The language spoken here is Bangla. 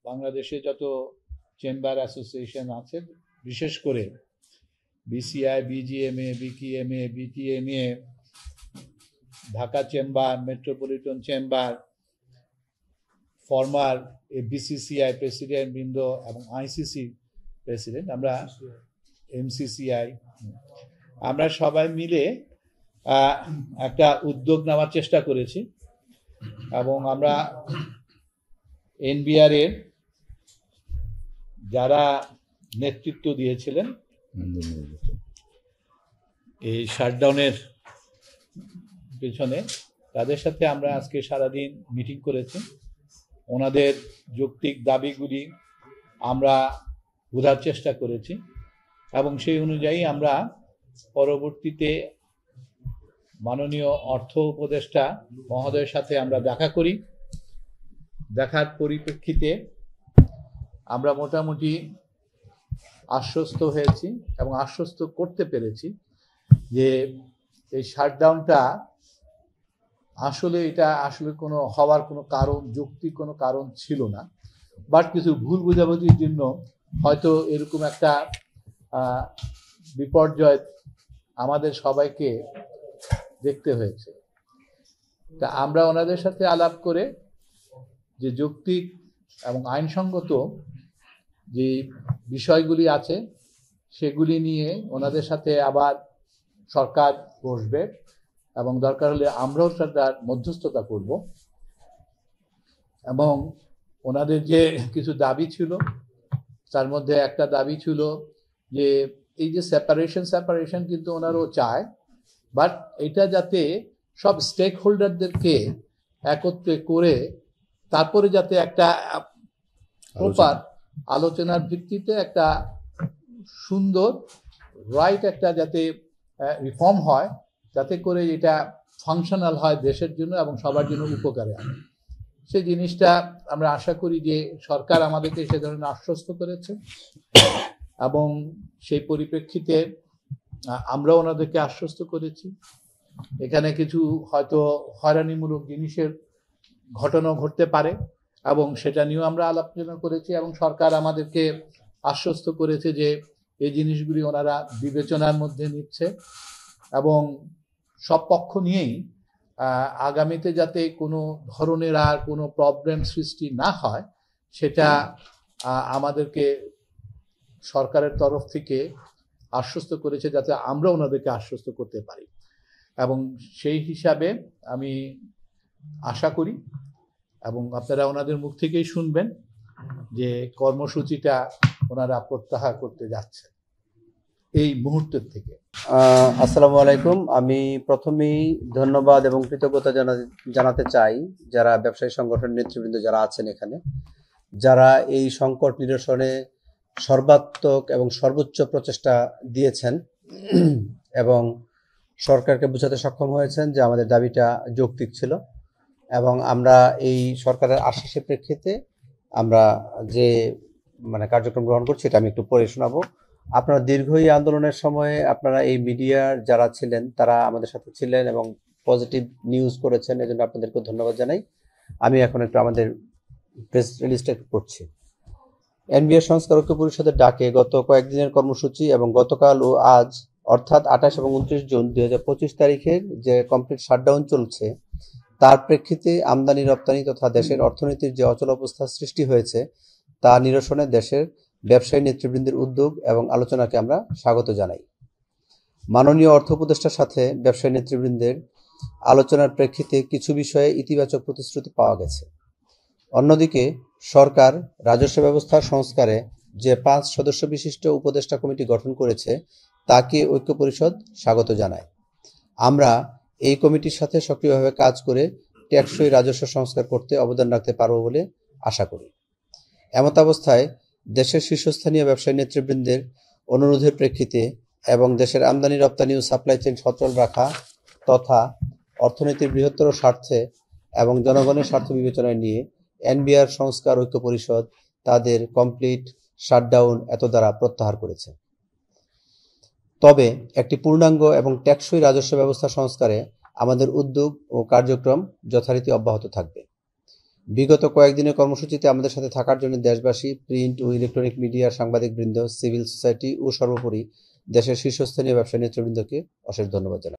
বাংলাদেশে যত চেম্বার অ্যাসোসিয়েশন আছে, বিশেষ করে BCI, BGMA, BKMA, BTMA, Dhaka chamber, metropolitan chamber, former BCCI president বৃন্দ এবং আইসিসি প্রেসিডেন্ট, আমরা এমসিসিআই, আমরা সবাই মিলে একটা উদ্যোগ নেওয়ার চেষ্টা করেছি এবং আমরা এনবিআর এর যারা নেতৃত্ব দিয়েছিলেন এই শাটডাউনের পেছনে, তাদের সাথে আমরা আজকে সারাদিন মিটিং করেছি। ওনাদের যৌক্তিক দাবিগুলি আমরা বোঝার চেষ্টা করেছি এবং সেই অনুযায়ী আমরা পরবর্তীতে মাননীয় অর্থ উপদেষ্টা মহোদয়ের সাথে আমরা দেখা করি। দেখার পরিপ্রেক্ষিতে আমরা মোটামুটি আশ্বস্ত হয়েছি এবং আশ্বস্ত করতে পেরেছি যে এই শাটডাউনটা এটা আসলে কোনো হওয়ার কোনো কারণ, যৌক্তিক কোনো কারণ ছিল না, বাট কিছু ভুল বোঝাবুঝির জন্য হয়তো এরকম একটা বিপর্যয় আমাদের সবাইকে দেখতে হয়েছে। তা আমরা ওনাদের সাথে আলাপ করে যে যৌক্তিক এবং আইনসঙ্গত যে বিষয়গুলি আছে সেগুলি নিয়ে ওনাদের সাথে আবার সরকার বসবে এবং দরকার হলে আমরাও তার মধ্যস্থতা করব। এবং ওনাদের যে কিছু দাবি ছিল, তার মধ্যে একটা দাবি ছিল যে এই যে সেপারেশন কিন্তু ওনারও চায়, বাট এটা যাতে সব স্টেক হোল্ডারদেরকে একত্রে করে তারপরে যাতে একটা প্রপার আলোচনার ভিত্তিতে একটা সুন্দর একটা যাতে রিফর্ম হয়, যাতে করে এটা ফাংশনাল হয় দেশের জন্য এবং সবার জন্য উপকারে আসে। সেই জিনিসটা আমরা আশা করি যে সরকার আমাদেরকে সে ধরনের আশ্বস্ত করেছে এবং সেই পরিপ্রেক্ষিতে আমরা ওনাদেরকে আশ্বস্ত করেছি। এখানে কিছু হয়তো হয়রানিমূলক জিনিসের ঘটনা ঘটতে পারে এবং সেটা নিয়েও আমরা আলোচনা করেছি এবং সরকার আমাদেরকে আশ্বস্ত করেছে যে এই জিনিসগুলি ওনারা বিবেচনার মধ্যে নিচ্ছে এবং সব পক্ষ নিয়েই আগামীতে যাতে কোনো ধরনের আর কোনো প্রবলেম সৃষ্টি না হয় সেটা আমাদেরকে সরকারের তরফ থেকে আশ্বস্ত করেছে, যাতে আমরা ওনাদেরকে আশ্বস্ত করতে পারি। এবং সেই হিসাবে আমি আশা করি এবং আপনারা ওনাদের মুখ থেকেই শুনবেন যে কর্মসূচিটা ওনারা প্রত্যাহার করতে যাচ্ছে এই মুহূর্তের থেকে। আসসালামু আলাইকুম। আমি প্রথমেই ধন্যবাদ এবং কৃতজ্ঞতা জানাতে চাই যারা ব্যবসায়ী সংগঠনের নেতৃবৃন্দ যারা আছেন এখানে, যারা এই সংকট নিরসনে সর্বাত্মক এবং সর্বোচ্চ প্রচেষ্টা দিয়েছেন এবং সরকারকে বোঝাতে সক্ষম হয়েছেন যে আমাদের দাবিটা যৌক্তিক ছিল এবং আমরা এই সরকারের আশ্বাসের প্রেক্ষিতে আমরা যে কার্যক্রম গ্রহণ করছি এটা আমি একটু পড়ে শোনাবো। আপনারা দীর্ঘ এই আন্দোলনের সময়ে আপনারা এই মিডিয়ার যারা ছিলেন তারা আমাদের সাথে ছিলেন এবং পজিটিভ নিউজ করেছেন, এজন্য আপনাদেরকে ধন্যবাদ জানাই। আমি এখন একটু আমাদের প্রেস রিলিজটা পড়ছি। এনবিআর সংস্কার ঐক্য পরিষদের ডাকে গত কয়েকদিনের কর্মসূচি এবং গতকাল ও আজ অর্থাৎ 28 এবং 29 জুন 2025 তারিখের যে কমপ্লিট শাটডাউন চলছে তার প্রেক্ষিতে আমদানি রপ্তানি তথা দেশের অর্থনীতির যে অচল অবস্থা সৃষ্টি হয়েছে তা নিরসনে দেশের ব্যবসায়ী নেতৃবৃন্দের উদ্যোগ এবং আলোচনাকে আমরা স্বাগত জানাই। মাননীয় অর্থ উপদেষ্টার সাথে ব্যবসায়ী নেতৃবৃন্দের আলোচনার প্রেক্ষিতে কিছু বিষয়ে ইতিবাচক প্রতিশ্রুতি পাওয়া গেছে। অন্যদিকে সরকার রাজস্ব ব্যবস্থার সংস্কারে যে 5 সদস্য বিশিষ্ট উপদেষ্টা কমিটি গঠন করেছে তাকে ঐক্য পরিষদ স্বাগত জানায়। আমরা এই কমিটির সাথে সক্রিয়ভাবে কাজ করে টেকসই রাজস্ব সংস্কার করতে অবদান রাখতে পারব বলে আশা করি। এমতাবস্থায় দেশের শীর্ষস্থানীয় ব্যবসায়ী নেতৃবৃন্দের অনুরোধের প্রেক্ষিতে এবং দেশের আমদানি রপ্তানি ও সাপ্লাই চেইন সচল রাখা তথা অর্থনীতির বৃহত্তর স্বার্থে এবং জনগণের স্বার্থ বিবেচনায় নিয়ে এনবিআর সংস্কার ঐক্য পরিষদ তাদের কমপ্লিট শাটডাউন এত দ্বারা প্রত্যাহার করেছে। তবে একটি পূর্ণাঙ্গ এবং টেকসই রাজস্ব ব্যবস্থা সংস্কারে আমাদের উদ্যোগ ও কার্যক্রম যথারীতি অব্যাহত থাকবে। বিগত কয়েকদিনের কর্মসূচিতে আমাদের সাথে থাকার জন্য দেশবাসী, প্রিন্ট ও ইলেকট্রনিক মিডিয়ার সাংবাদিকবৃন্দ, সিভিল সোসাইটি ও সর্বোপরি দেশের শীর্ষস্থানীয় ব্যবসায়ী নেতৃবৃন্দকে অশেষ ধন্যবাদ জানাই।